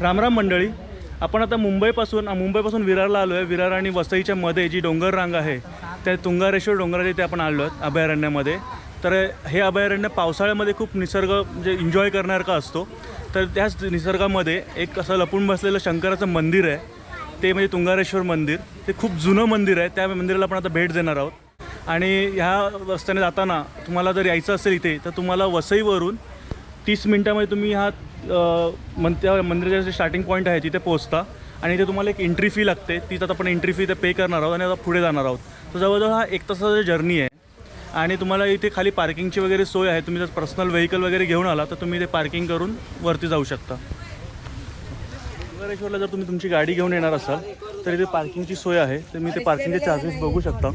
रामराम मंडळी, आपण आता मुंबईपासून विरारला आलो आहे. विरार आणि वसईच्या मध्ये जी डोंगर रांग आहे त्या तुंगारेश्वर डोंगराच्या इथे आपण आलो आहोत अभयारण्यामध्ये. तर हे अभयारण्य पावसाळ्यामध्ये खूप निसर्ग म्हणजे एन्जॉय करण्यासारखा असतो. तर त्याच निसर्गामध्ये एक असं लपून बसलेलं शंकराचं मंदिर आहे, ते म्हणजे तुंगारेश्वर मंदिर. ते खूप जुनं मंदिर आहे. त्या मंदिराला आपण आता भेट देणार आहोत. आणि ह्या रस्त्याने जाताना तुम्हाला जर यायचं असेल इथे तर तुम्हाला वसईवरून 30 मिनटामध्ये तुम्ही त्या मंदिराचे जे स्टार्टिंग पॉईंट आहे तिथे पोहोचता. आणि इथे तुम्हाला एक एंट्री फी लागते. तिथं आता आपण एंट्री फी इथे पे करणार आहोत आणि आता पुढे जाणार आहोत. तर जवळजवळ हा 1 तासाचा जर्नी आहे. आणि तुम्हाला इथे खाली पार्किंगची वगैरे सोय आहे. तुम्ही जर पर्सनल व्हेकल वगैरे घेऊन आला तर तुम्ही इथे पार्किंग करून वरती जाऊ शकता. तुंगारेश्वरला जर तुम्ही तुमची गाडी घेऊन येणार असाल तर इथे पार्किंगची सोय आहे. तर मी इथे पार्किंगचे चार्जेस बघू शकता.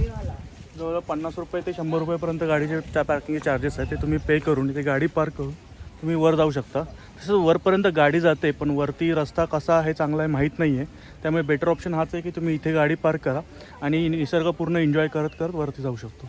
जवळजवळ 50 रुपये ते 100 रुपयेपर्यंत गाडीचे त्या पार्किंगचे चार्जेस आहेत. ते तुम्ही पे करून इथे गाडी पार्क करून तुम्ही वर जाऊ शकता. तसंच वरपर्यंत गाडी जाते, पण वरती रस्ता कसा आहे चांगला आहे माहीत नाही आहे. त्यामुळे बेटर ऑप्शन हाच आहे की तुम्ही इथे गाडी पार्क करा आणि निसर्ग पूर्ण एन्जॉय करत करत वरती जाऊ शकतो.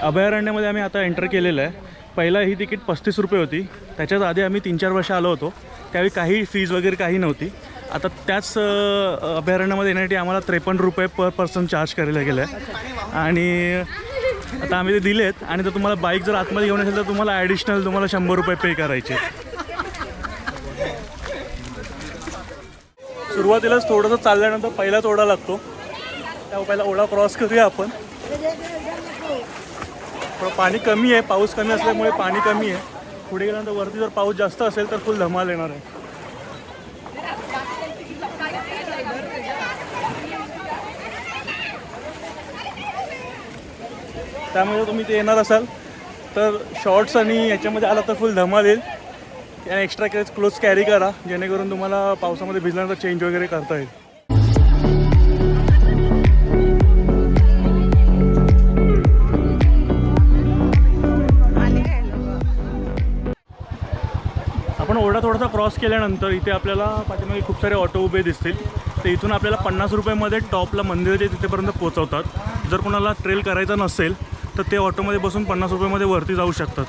अभयारण्यामध्ये आम्ही आता एंटर केलेलं आहे. पहिला ही तिकीट 35 रुपये होती. त्याच्याच आधी आम्ही 3-4 वर्ष आलो होतो, त्यावेळी काही फीज वगैरे काही नव्हती. आता त्याच अभयारण्यामध्ये येण्यासाठी आम्हाला 53 रुपये पर पर्सन चार्ज करायला गेलं आहे. आणि आता आम्ही ते दिलेत. आणि जर तुम्हाला बाईक जर आतमध्ये घेऊन असेल तर तुम्हाला ॲडिशनल 100 रुपये पे करायचे. सुरुवातीलाच थोडंसं चालल्यानंतर पहिलाच ओढा लागतो. त्या पहिला ओढा क्रॉस करूया आपण. थोडं पाणी कमी आहे, पाऊस कमी असल्यामुळे पाणी कमी आहे. पुढे गेल्यानंतर वरती जर पाऊस जास्त असेल तर फुल धमाल येणार आहे. त्यामुळे तुम्ही ते येणार असाल तर शॉर्ट्स आणि याच्यामध्ये आला तर फुल धमाल येईल. आणि एक्स्ट्रा क्लोथ्स कॅरी करा जेणेकरून तुम्हाला पावसामध्ये भिजल्यानंतर चेंज वगैरे करता येईल. आपण ओढा थोडासा क्रॉस केल्यानंतर इथे आपल्याला पाठीमागे खूप सारे ऑटो उभे दिसतील. तर इथून आपल्याला 50 रुपयामध्ये टॉपला मंदिराच्या तिथेपर्यंत पोहोचवतात. जर कोणाला ट्रेल करायचा नसेल तर ते ऑटोमध्ये बसून 50 रुपयामध्ये वरती जाऊ शकतात.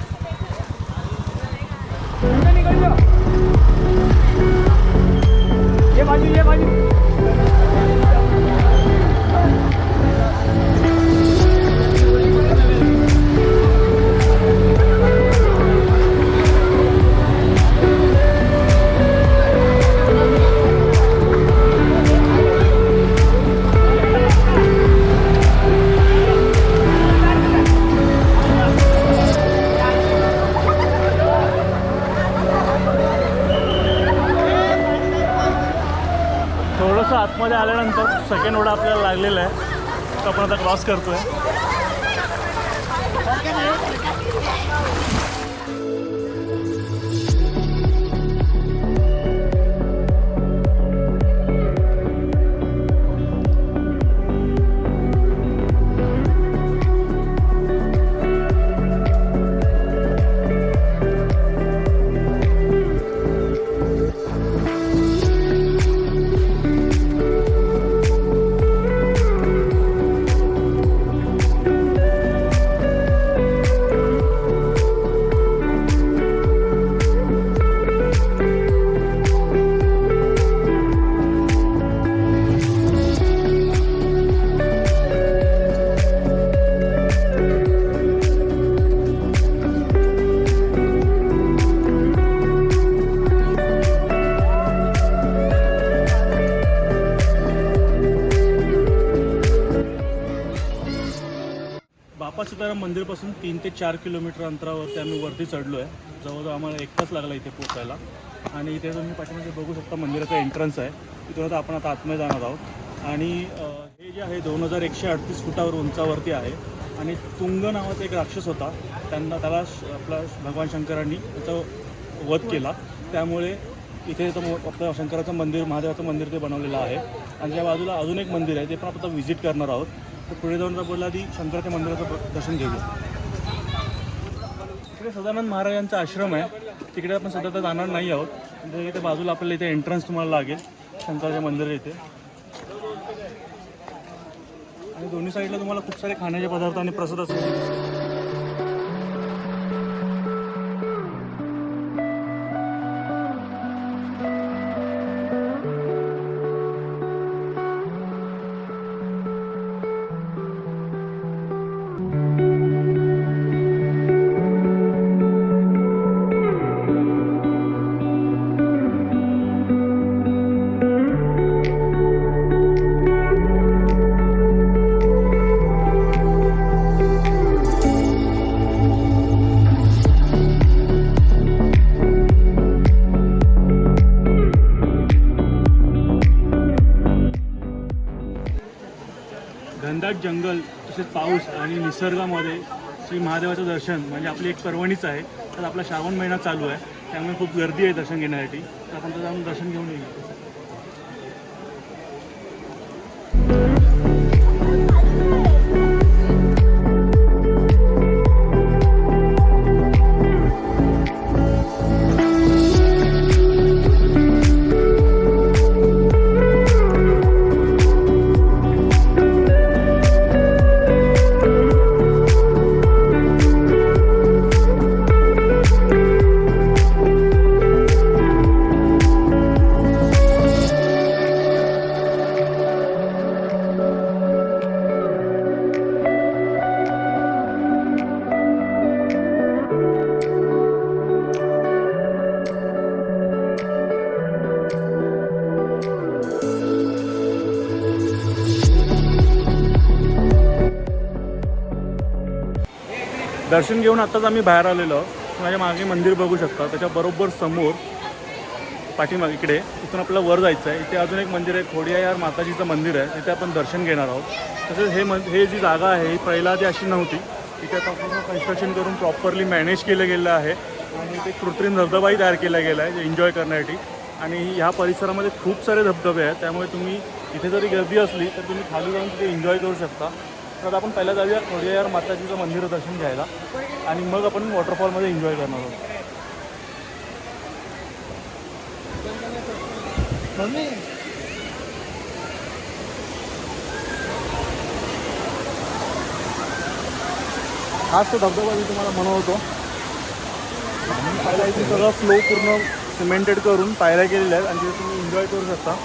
थोडंसं आतमध्ये आल्यानंतर सेकंड ओढा आपल्याला लागलेला आहे. तर आपण आता क्रॉस करतोय. बापा सीताराम मंदिरपासून 3 ते 4 किलोमीटर अंतरावरती आम्ही वरती चढलो आहे. जवळजवळ आम्हाला 1 तास लागला इथे पोहोचायला. आणि इथे तुम्ही पाठीमागे बघू शकता मंदिराचा एंट्रन्स आहे. तिथून आता आपण आता आतमध्ये जाणार आहोत. आणि हे जे आहे 2138 फुटावर उंचावरती आहे. आणि तुंग नावाचा एक राक्षस होता, त्याला आपला भगवान शंकरांनी त्याचा वध केला. त्यामुळे इथे आपलं शंकराचं मंदिर, महादेवाचं मंदिर ते बनवलेलं आहे. आणि त्या बाजूला अजून एक मंदिर आहे, ते पण आपण आता व्हिजिट करणार आहोत. तर पुढे जाऊन बोलला आधी शंकराच्या मंदिराचं दर्शन घेऊया. इकडे सदानंद महाराजांचा आश्रम आहे, तिकडे आपण सध्या तर जाणार नाही आहोत. म्हणजे इथे बाजूला आपल्याला इथे एंट्रन्स तुम्हाला लागेल शंकराच्या मंदिर इथे. आणि दोन्ही साईडला तुम्हाला खूप सारे खाण्याचे पदार्थ आणि प्रसाद असतील. घनदाट जंगल तसेच पाऊस आणि निसर्गामध्ये श्री महादेवाचं दर्शन म्हणजे आपली एक पर्वणीच आहे. तर आपला श्रावण महिना चालू आहे, त्यामुळे खूप गर्दी आहे दर्शन घेण्यासाठी. तर आपण तर जाऊन दर्शन घेऊन येऊ. दर्शन घेऊन आत्ताच आम्ही बाहेर आलेलो. माझ्या मागे मंदिर बघू शकता, त्याच्या बरोबर समोर पाठीमागे इकडे इथून आपल्याला वर जायचं आहे. इथे अजून एक मंदिर आहे, खोडियार माताजीचं मंदिर आहे, तिथे आपण दर्शन घेणार आहोत. तसेच हे जी जागा आहे ही पहिला आधी अशी नव्हती. इथे आता पूर्ण कन्स्ट्रक्शन करून प्रॉपरली मॅनेज केलं गेलं आहे. आणि इथे कृत्रिम धबधबाही तयार केला गेला आहे एन्जॉय करण्यासाठी. आणि ह्या परिसरामध्ये खूप सारे धबधबे आहेत, त्यामुळे तुम्ही इथे जरी गर्दी असली तर तुम्ही खाली जाऊन तिथे एन्जॉय करू शकता. तर आपण पहिला जाऊया खोडियार माताजीचं मंदिर दर्शन घ्यायला आणि मग आपण वॉटरफॉलमध्ये एन्जॉय करणार आहोत. हाच तो धबधबा मी तुम्हाला म्हणत होतो. पहिला इथे सगळं फ्लो पूर्ण सिमेंटेड करून पायऱ्या केलेल्या आहेत आणि तिथे तुम्ही एन्जॉय करू शकता.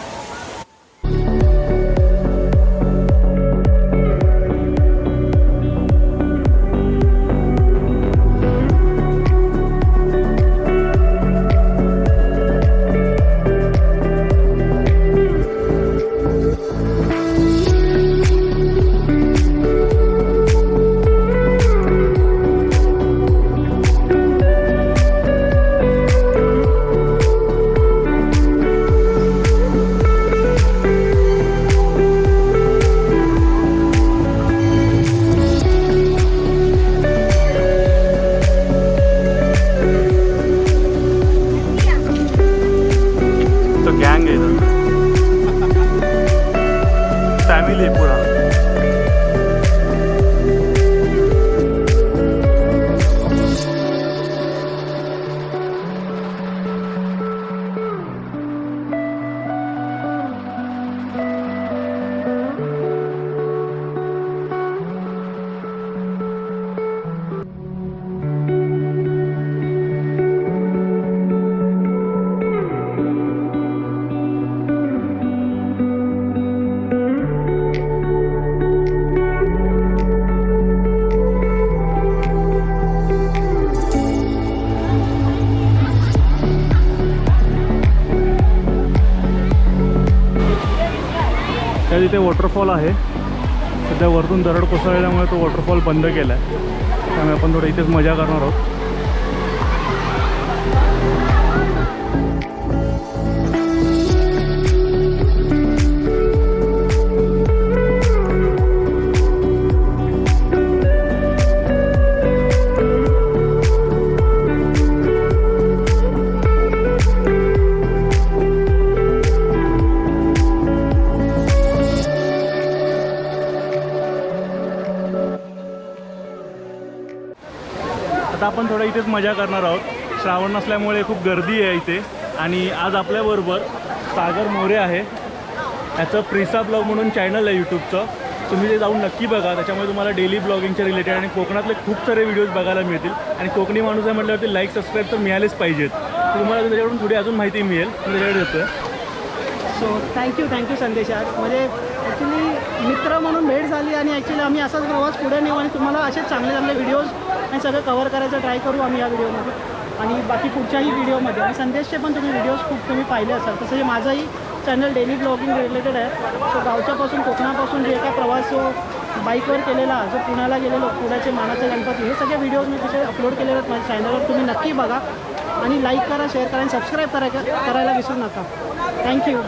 त्या तिथे वॉटरफॉल आहे. सध्या वरतून दरड कोसळल्यामुळे तो वॉटरफॉल बंद केला आहे, त्यामुळे आपण थोडं इथेच मजा करणार आहोत. आता आपण थोडं इथेच मजा करणार आहोत. श्रावण नसल्यामुळे खूप गर्दी आहे इथे. आणि आज आपल्याबरोबर सागर मोरे आहे. ह्याचं प्रिसा ब्लॉग म्हणून चॅनल आहे यूट्यूबचं. तुम्ही ते जाऊन नक्की बघा. त्याच्यामुळे तुम्हाला डेली ब्लॉगिंगच्या रिलेटेड आणि कोकणातले खूप सारे व्हिडिओज बघायला मिळतील. आणि कोकणी माणूस आहे म्हटल्यावरती लाईक सबस्क्राईब तर मिळालेच पाहिजेत. तुम्हाला त्याच्याकडून थोडी अजून माहिती मिळेल. मी त्याच्याकडे देतो. सो थँक्यू संदेश. आज म्हणजे ॲक्च्युली मित्र म्हणून भेट झाली आणि ॲक्च्युली आम्ही असाच प्रवास पुढे नेऊ आणि तुम्हाला असेच चांगले व्हिडिओज आणि सगळं कव्हर करायचं ट्राय करू आम्ही या व्हिडिओमध्ये आणि बाकी पुढच्याही व्हिडिओमध्ये. आणि संदेशचे पण तुम्ही खूप तुम्ही पाहिले असाल. तसं माझंही चॅनल डेली ब्लॉगिंग रिलेटेड आहे. सो गावच्यापासून कोकणापासून जे काय प्रवास बाईकवर केलेला, जो पुण्याला गेलेलो, पुण्याचे मानाचे गणपती, हे सगळे व्हिडिओज मी तिथे अपलोड केलेले आहेत माझ्या चॅनलवर. तुम्ही नक्की बघा आणि लाईक करा, शेअर करा आणि सबस्क्राईब करायला विसरू नका. थँक्यू.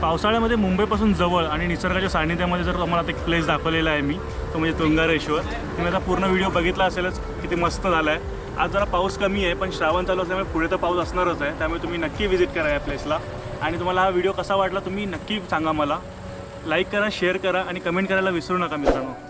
पावसाळ्यामध्ये मुंबईपासून जवळ आणि निसर्गाच्या सानिध्यामध्ये जर तुम्हाला एक प्लेस दाखवलेला आहे मी, तो म्हणजे तुंगारेश्वर. तुम्ही आता पूर्ण व्हिडिओ बघितला असेलच, किती मस्त झाला आहे. आज जरा पाऊस कमी आहे, पण श्रावण चालू असल्यामुळे पुढे तर पाऊस असणारच आहे. त्यामुळे तुम्ही नक्की व्हिजिट करा या प्लेसला. आणि तुम्हाला हा व्हिडिओ कसा वाटला तुम्ही नक्की सांगा मला. लाईक करा, शेअर करा आणि कमेंट करायला विसरू नका मित्रांनो.